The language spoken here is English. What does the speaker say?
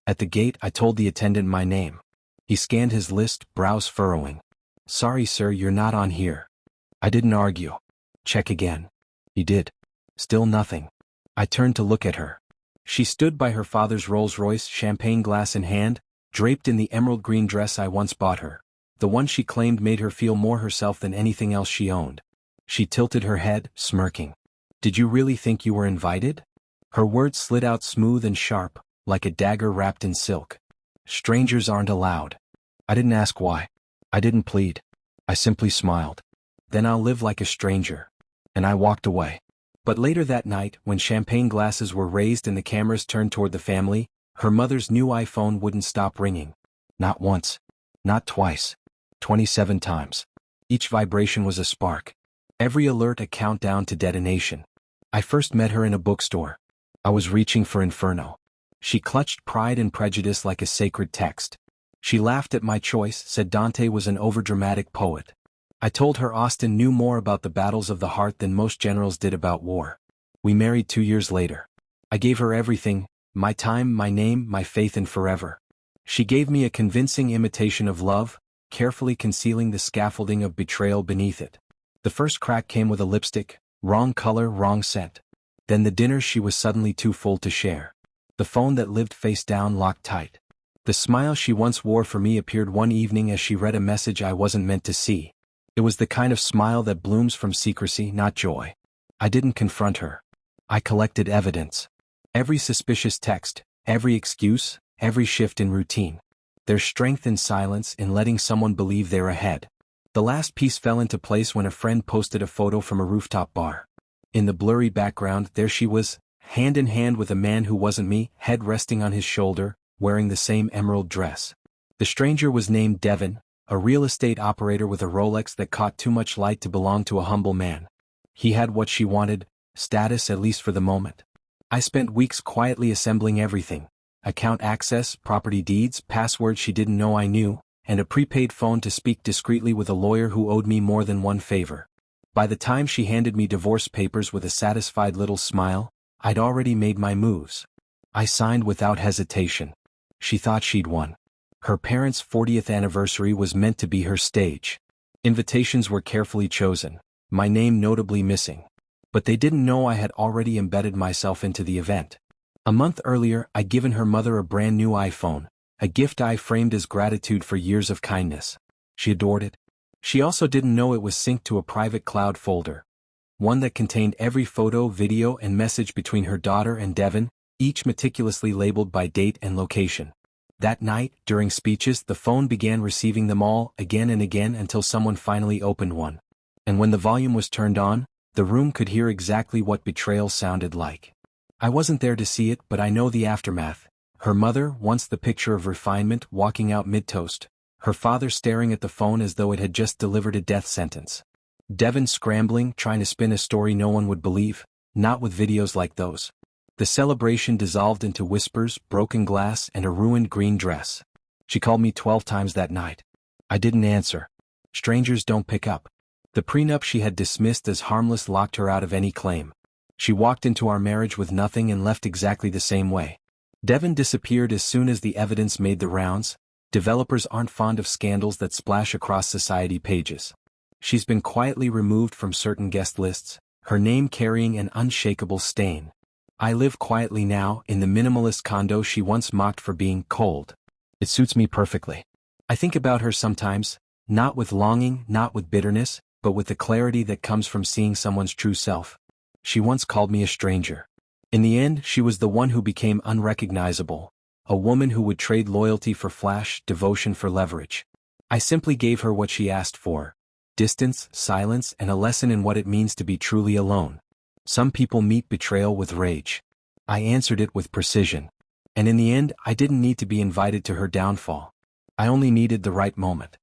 At the gate, I told the attendant my name. He scanned his list, brows furrowing. "Sorry, sir, you're not on here." I didn't argue. "Check again." He did. Still nothing. I turned to look at her. She stood by her father's Rolls-Royce, champagne glass in hand, draped in the emerald green dress I once bought her. The one she claimed made her feel more herself than anything else she owned. She tilted her head, smirking. "Did you really think you were invited?" Her words slid out smooth and sharp, like a dagger wrapped in silk. "Strangers aren't allowed." I didn't ask why. I didn't plead. I simply smiled. "Then I'll live like a stranger." And I walked away. But later that night, when champagne glasses were raised and the cameras turned toward the family, her mother's new iPhone wouldn't stop ringing. Not once. Not twice. 27 times. Each vibration was a spark. Every alert a countdown to detonation. I first met her in a bookstore. I was reaching for Inferno. She clutched Pride and Prejudice like a sacred text. She laughed at my choice, said Dante was an overdramatic poet. I told her Austen knew more about the battles of the heart than most generals did about war. We married 2 years later. I gave her everything, my time, my name, my faith in forever. She gave me a convincing imitation of love, carefully concealing the scaffolding of betrayal beneath it. The first crack came with a lipstick, wrong color, wrong scent. Then the dinner she was suddenly too full to share. The phone that lived face down locked tight. The smile she once wore for me appeared one evening as she read a message I wasn't meant to see. It was the kind of smile that blooms from secrecy, not joy. I didn't confront her. I collected evidence. Every suspicious text, every excuse, every shift in routine. There's strength in silence, in letting someone believe they're ahead. The last piece fell into place when a friend posted a photo from a rooftop bar. In the blurry background, there she was, hand in hand with a man who wasn't me, head resting on his shoulder, wearing the same emerald dress. The stranger was named Devon, a real estate operator with a Rolex that caught too much light to belong to a humble man. He had what she wanted, status at least for the moment. I spent weeks quietly assembling everything: account access, property deeds, passwords she didn't know I knew, and a prepaid phone to speak discreetly with a lawyer who owed me more than one favor. By the time she handed me divorce papers with a satisfied little smile, I'd already made my moves. I signed without hesitation. She thought she'd won. Her parents' 40th anniversary was meant to be her stage. Invitations were carefully chosen, my name notably missing. But they didn't know I had already embedded myself into the event. A month earlier, I'd given her mother a brand new iPhone, a gift I framed as gratitude for years of kindness. She adored it. She also didn't know it was synced to a private cloud folder, one that contained every photo, video, and message between her daughter and Devon, each meticulously labeled by date and location. That night, during speeches, the phone began receiving them all, again and again, until someone finally opened one. And when the volume was turned on, the room could hear exactly what betrayal sounded like. I wasn't there to see it, but I know the aftermath. Her mother, once the picture of refinement, walking out mid-toast. Her father staring at the phone as though it had just delivered a death sentence. Devon scrambling, trying to spin a story no one would believe, not with videos like those. The celebration dissolved into whispers, broken glass, and a ruined green dress. She called me 12 times that night. I didn't answer. Strangers don't pick up. The prenup she had dismissed as harmless locked her out of any claim. She walked into our marriage with nothing and left exactly the same way. Devon disappeared as soon as the evidence made the rounds. Developers aren't fond of scandals that splash across society pages. She's been quietly removed from certain guest lists, her name carrying an unshakable stain. I live quietly now, in the minimalist condo she once mocked for being cold. It suits me perfectly. I think about her sometimes, not with longing, not with bitterness, but with the clarity that comes from seeing someone's true self. She once called me a stranger. In the end, she was the one who became unrecognizable, a woman who would trade loyalty for flash, devotion for leverage. I simply gave her what she asked for: distance, silence, and a lesson in what it means to be truly alone. Some people meet betrayal with rage. I answered it with precision. And in the end, I didn't need to be invited to her downfall. I only needed the right moment.